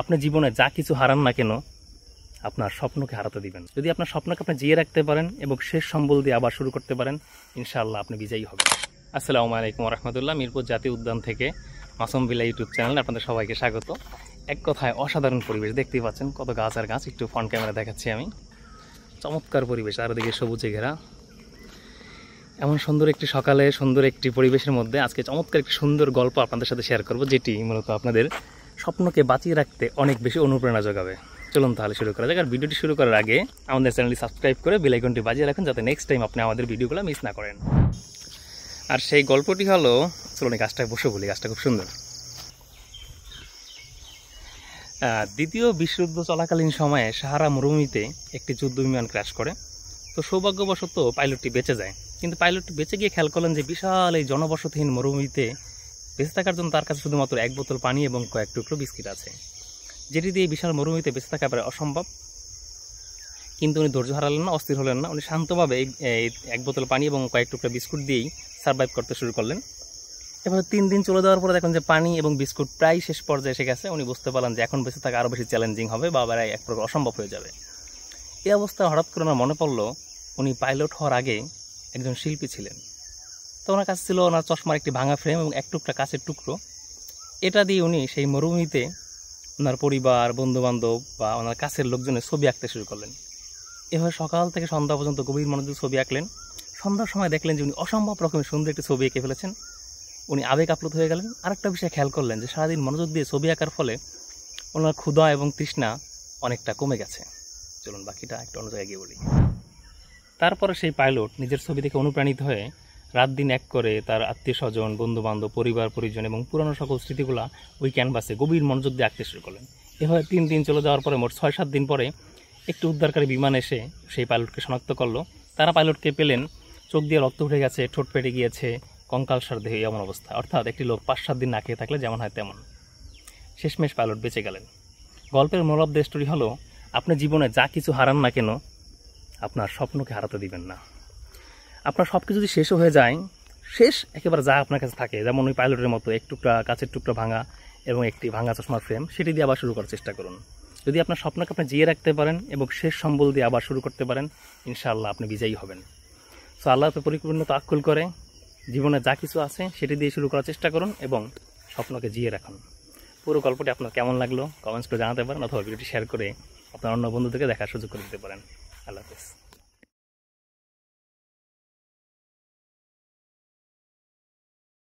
আপনি জীবনে যা কিছু হারান না কেন আপনার স্বপ্নকে হারাতে দিবেন। যদি আপনার স্বপ্নকে আপনি জিয়ে রাখতে পারেন এবং শেষ সম্বল দিয়ে আবার শুরু করতে পারেন, ইনশাআল্লাহ আপনি বিজয়ী হবেন। আসসালামু আলাইকুম রহমতুল্লাহ। মিরপুর জাতীয় উদ্যান থেকে মাসুম বিল্লাহ ইউটিউব চ্যানেলে আপনাদের সবাইকে স্বাগত। এক কথায় অসাধারণ পরিবেশ, দেখতেই পাচ্ছেন কত গাছ আর গাছ। একটু ফ্রন্ট ক্যামেরা দেখাচ্ছি আমি। চমৎকার পরিবেশ, চারিদিকে সবুজে ঘেরা। এমন সুন্দর একটি সকালে সুন্দর একটি পরিবেশের মধ্যে আজকে চমৎকার একটি সুন্দর গল্প আপনাদের সাথে শেয়ার করব, যেটি মূলত আপনাদের স্বপ্নকে বাঁচিয়ে রাখতে অনেক বেশি অনুপ্রেরণা যোগাবে। চলুন তাহলে শুরু করা যাক। আর ভিডিওটি শুরু করার আগে আমাদের চ্যানেলটি সাবস্ক্রাইব করে বেল আইকনটি বাজিয়ে রাখুন, যাতে নেক্সট টাইম আপনি আমাদের ভিডিওগুলো মিস না করেন। আর সেই গল্পটি হলো, চলুন এই গাছটায় বসে বলি, গাছটা খুব সুন্দর। দ্বিতীয় বিশ্বযুদ্ধ চলাকালীন সময়ে সাহারা মরুভূমিতে একটি যুদ্ধ বিমান ক্র্যাশ করে। তো সৌভাগ্যবশত পাইলটটি বেঁচে যায়, কিন্তু পাইলটটি বেঁচে গিয়ে খেয়াল করলেন যে বিশাল এই জনবসতিহীন মরুভূমিতে বেঁচে থাকার জন্য তার কাছে শুধুমাত্র এক বোতল পানি এবং কয়েক টুকরো বিস্কিট আছে, যেটি দিয়ে বিশাল মরুভূমিতে বেঁচে থাকা প্রায় অসম্ভব। কিন্তু উনি ধৈর্য হারালেন না, অস্থির হলেন না। উনি শান্তভাবে এই এক বোতল পানি এবং কয়েক টুকরো বিস্কুট দিয়েই সার্ভাইভ করতে শুরু করলেন। এভাবে 3 দিন চলে যাওয়ার পরে দেখেন যে পানি এবং বিস্কুট প্রায় শেষ পর্যায়ে এসে গেছে। উনি বুঝতে পারলেন যে এখন বেঁচে থাকা আরও বেশি চ্যালেঞ্জিং হবে বা প্রায় এক প্রকার অসম্ভব হয়ে যাবে। এই অবস্থায় হঠাৎ করে ওনার মনে পড়লো উনি পাইলট হওয়ার আগে একজন শিল্পী ছিলেন। তো ওনার কাছে ছিল ওনার চশমার একটি ভাঙা ফ্রেম এবং এক টুকরা কাঁচের টুকরো। এটা দিয়ে উনি সেই মরুভূমিতে ওনার পরিবার, বন্ধুবান্ধব বা ওনার কাছের লোকজনের ছবি আঁকতে শুরু করলেন। এভাবে সকাল থেকে সন্ধ্যা পর্যন্ত গভীর মনোযোগ ছবি আঁকলেন। সন্ধ্যার সময় দেখলেন যে উনি অসম্ভব রকমের সুন্দর একটি ছবি এঁকে ফেলেছেন। উনি আবেগ আপ্লুত হয়ে গেলেন। আরেকটা বিষয় খেয়াল করলেন যে সারাদিন মনোযোগ দিয়ে ছবি আঁকার ফলে ওনার ক্ষুধা এবং তৃষ্ণা অনেকটা কমে গেছে। চলুন বাকিটা একটু অন্য জায়গায় গিয়ে বলি। তারপরে সেই পাইলট নিজের ছবি দেখে অনুপ্রাণিত হয়ে রাত দিন এক করে তার আত্মীয় স্বজন, বন্ধুবান্ধব, পরিবার পরিজন এবং পুরানো সকল স্মৃতিগুলা ওই ক্যানভাসে গভীর মনোযোগ দিয়ে আঁকতে শুরু করলেন। এভাবে 3 দিন চলে যাওয়ার পরে মোট 6-7 দিন পরে একটি উদ্ধারকারী বিমান এসে সেই পাইলটকে শনাক্ত করলো। তারা পাইলটকে পেলেন চোখ দিয়ে রক্ত উঠে গেছে, ঠোঁট পেটে গিয়েছে, কঙ্কালসার দেহে এমন অবস্থা। অর্থাৎ একটি লোক 5-7 দিন না খেয়ে থাকলে যেমন হয় তেমন। শেষমেশ পাইলট বেঁচে গেলেন। গল্পের মোরাল অফ দ্য স্টোরি হলো, আপনি জীবনে যা কিছু হারান না কেন আপনার স্বপ্নকে হারাতে দিবেন না। আপনার সব কিছু যদি শেষও হয়ে যায়, শেষ একেবারে যা আপনার কাছে থাকে, যেমন ওই পাইলটের মতো এক টুকরা কাচের টুকরা ভাঙা এবং একটি ভাঙা চশমার ফ্রেম, সেটি দিয়ে আবার শুরু করার চেষ্টা করুন। যদি আপনার স্বপ্নকে আপনি জিয়ে রাখতে পারেন এবং শেষ সম্বল দিয়ে আবার শুরু করতে পারেন, ইনশাআল্লাহ আপনি বিজয়ী হবেন। সো আল্লাহ তো পরিপূর্ণ তাওয়াক্কুল করে জীবনে যা কিছু আছে সেটি দিয়ে শুরু করার চেষ্টা করুন এবং স্বপ্নকে জিয়ে রাখুন। পুরো গল্পটি আপনার কেমন লাগলো কমেন্টস করে জানাতে পারেন, অথবা ভিডিওটি শেয়ার করে আপনার অন্য বন্ধুদেরকে দেখার সুযোগ করে দিতে পারেন। আল্লাহ হাফেজ।